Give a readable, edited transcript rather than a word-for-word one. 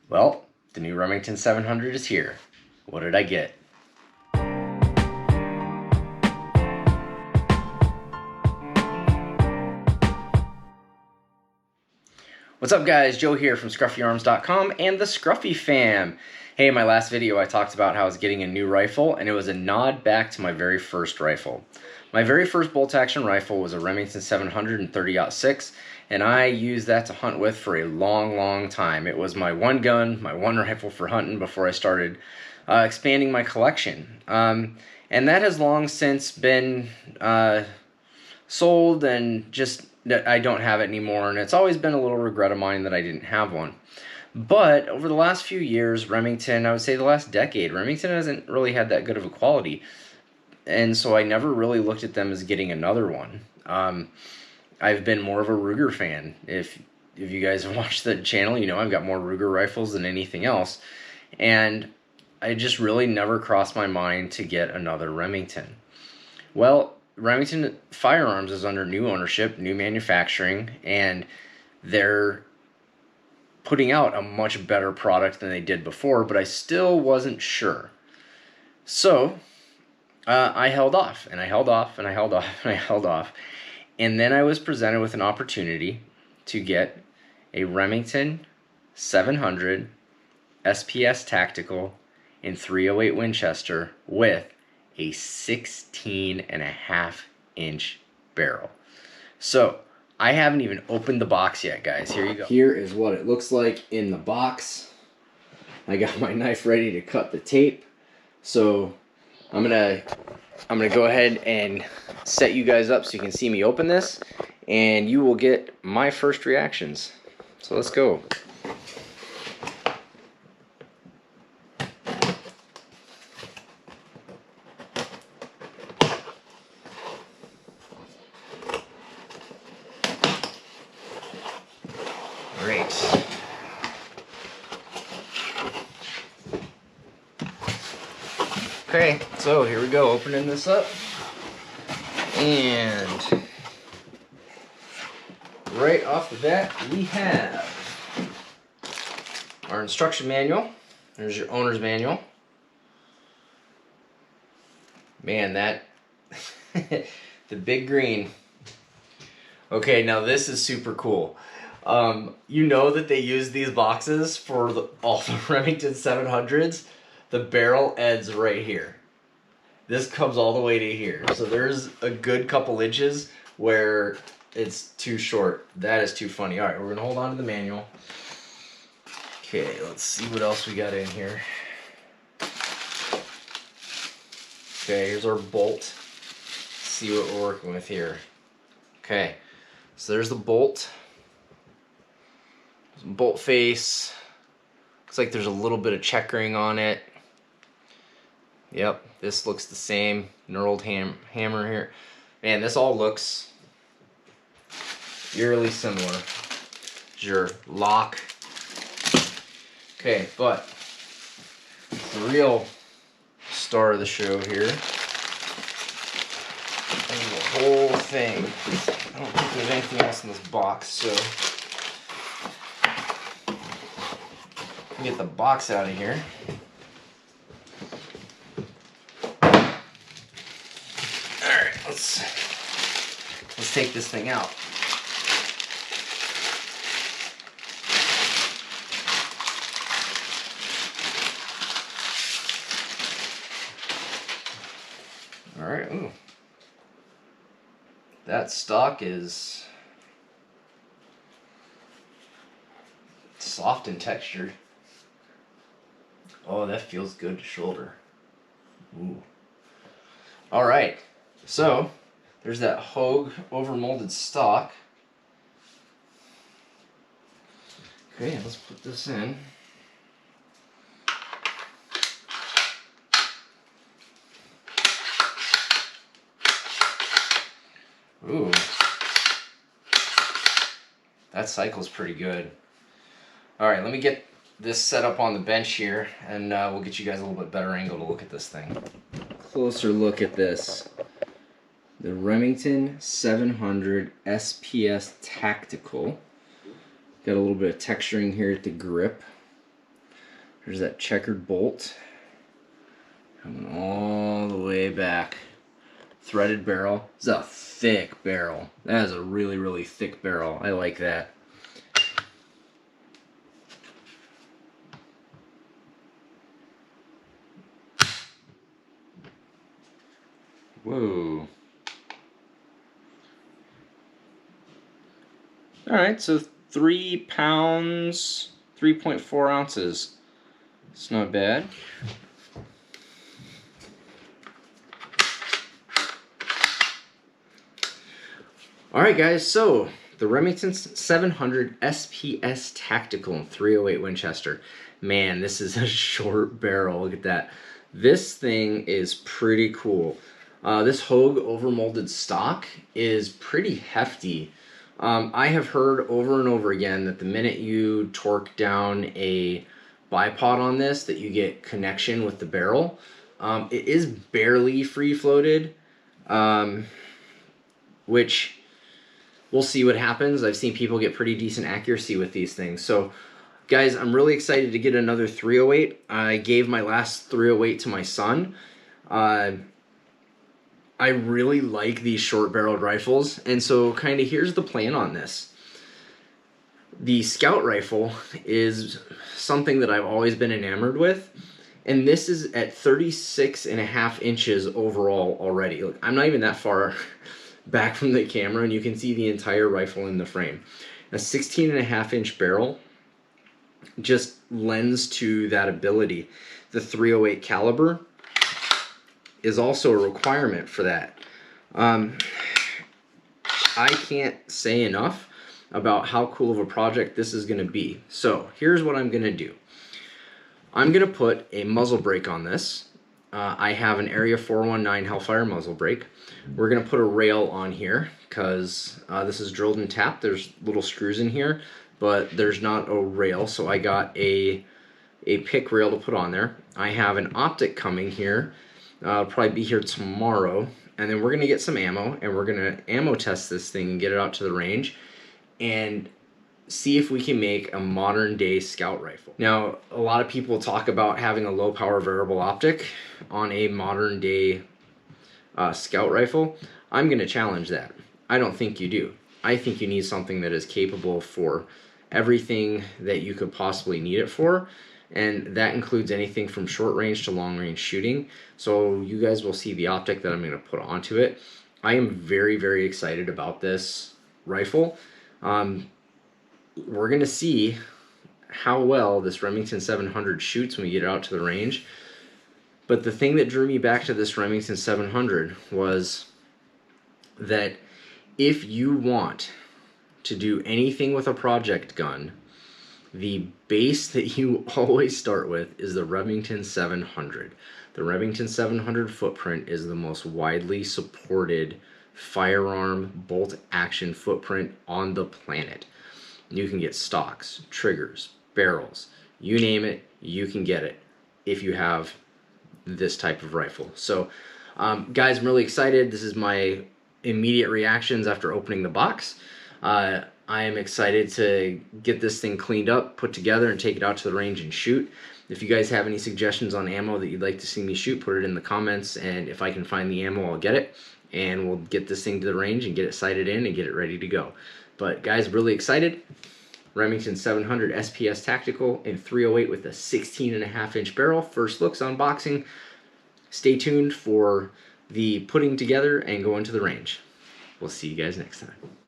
Well, the new Remington 700 is here. What did I get? What's up guys, Joe here from ScruffyArms.com and the Scruffy Fam. Hey, in my last video I talked about how I was getting a new rifle, and it was a nod back to my very first rifle. My very first bolt action rifle was a Remington 700 in 30-06, and I used that to hunt with for a long time. It was my one gun, my one rifle for hunting before I started expanding my collection. And that has long since been sold, and just I don't have it anymore, and it's always been a little regret of mine that I didn't have one. But over the last few years, Remington, I would say the last decade, Remington hasn't really had that good of a quality, and so I never really looked at them as getting another one. I've been more of a Ruger fan. If you guys have watched the channel, you know I've got more Ruger rifles than anything else, and I just really never crossed my mind to get another Remington. Well, Remington Firearms is under new ownership, new manufacturing, and they're putting out a much better product than they did before, but I still wasn't sure. So I held off, and I held off, and I held off, and I held off. And then I was presented with an opportunity to get a Remington 700 SPS Tactical in 308 Winchester with a 16.5-inch barrel. So I haven't even opened the box yet, guys. Here you go. Here is what it looks like in the box. I got my knife ready to cut the tape. So I'm gonna go ahead and set you guys up so you can see me open this, and you will get my first reactions. So let's go. Great. Okay, so here we go, opening this up, and right off the bat we have our instruction manual. There's your owner's manual. Man, that the big green. Okay, now this is super cool. You know that they use these boxes for all the Remington 700s. The barrel ends right here. This comes all the way to here. So there's a good couple inches where it's too short. That is too funny. All right, we're gonna hold on to the manual. Okay, let's see what else we got in here. Okay, here's our bolt. Let's see what we're working with here. Okay, so there's the bolt. Bolt face. Looks like there's a little bit of checkering on it. Yep, this looks the same. Knurled hammer here. Man, this all looks eerily similar. There's your lock. Okay, but the real star of the show here is the whole thing. I don't think there's anything else in this box, so get the box out of here. Alright, let's take this thing out. Alright, ooh. That stock is soft and textured. Oh, that feels good to shoulder. Ooh. All right, so there's that Hogue overmolded stock. Okay, let's put this in. Ooh. That cycle's pretty good. All right, let me get this set up on the bench here, and we'll get you guys a little bit better angle to look at this thing. Closer look at this. The Remington 700 SPS Tactical. Got a little bit of texturing here at the grip. There's that checkered bolt coming all the way back. Threaded barrel. It's a thick barrel. That is a really, really thick barrel. I like that. Whoa. Alright, so 3 pounds, 3.4 ounces. It's not bad. Alright guys, so the Remington 700 SPS Tactical in 308 Winchester. Man, this is a short barrel. Look at that. This thing is pretty cool. This Hogue overmolded stock is pretty hefty. I have heard over and over again that the minute you torque down a bipod on this, that you get connection with the barrel. It is barely free-floated, which we'll see what happens. I've seen people get pretty decent accuracy with these things. So, guys, I'm really excited to get another 308. I gave my last 308 to my son. I really like these short-barreled rifles, and so kind of here's the plan on this. The Scout rifle is something that I've always been enamored with, and this is at 36.5 inches overall already. Look, I'm not even that far back from the camera, and you can see the entire rifle in the frame. A 16.5 inch barrel just lends to that ability. The 308 caliber is also a requirement for that. I can't say enough about how cool of a project this is going to be. So here's what I'm going to do. I'm going to put a muzzle brake on this. I have an Area 419 Hellfire muzzle brake. We're going to put a rail on here because this is drilled and tapped. There's little screws in here, but there's not a rail, so I got a pick rail to put on there. I have an optic coming here. I'll probably be here tomorrow, and then we're going to get some ammo, and we're going to ammo test this thing and get it out to the range and see if we can make a modern day Scout rifle. Now, a lot of people talk about having a low power variable optic on a modern day Scout rifle. I'm going to challenge that. I don't think you do. I think you need something that is capable for everything that you could possibly need it for, and that includes anything from short range to long range shooting. So you guys will see the optic that I'm going to put onto it. I am very, very excited about this rifle. We're going to see how well this Remington 700 shoots when we get it out to the range. But the thing that drew me back to this Remington 700 was that if you want to do anything with a project gun, the base that you always start with is the Remington 700. The Remington 700 footprint is the most widely supported firearm bolt action footprint on the planet. You can get stocks, triggers, barrels, you name it, you can get it if you have this type of rifle. So guys, I'm really excited. This is my immediate reactions after opening the box. I am excited to get this thing cleaned up, put together, and take it out to the range and shoot. If you guys have any suggestions on ammo that you'd like to see me shoot, put it in the comments, and if I can find the ammo, I'll get it, and we'll get this thing to the range and get it sighted in and get it ready to go. But guys, really excited. Remington 700 SPS Tactical in 308 with a 16.5 inch barrel. First looks unboxing. Stay tuned for the putting together and going to the range. We'll see you guys next time.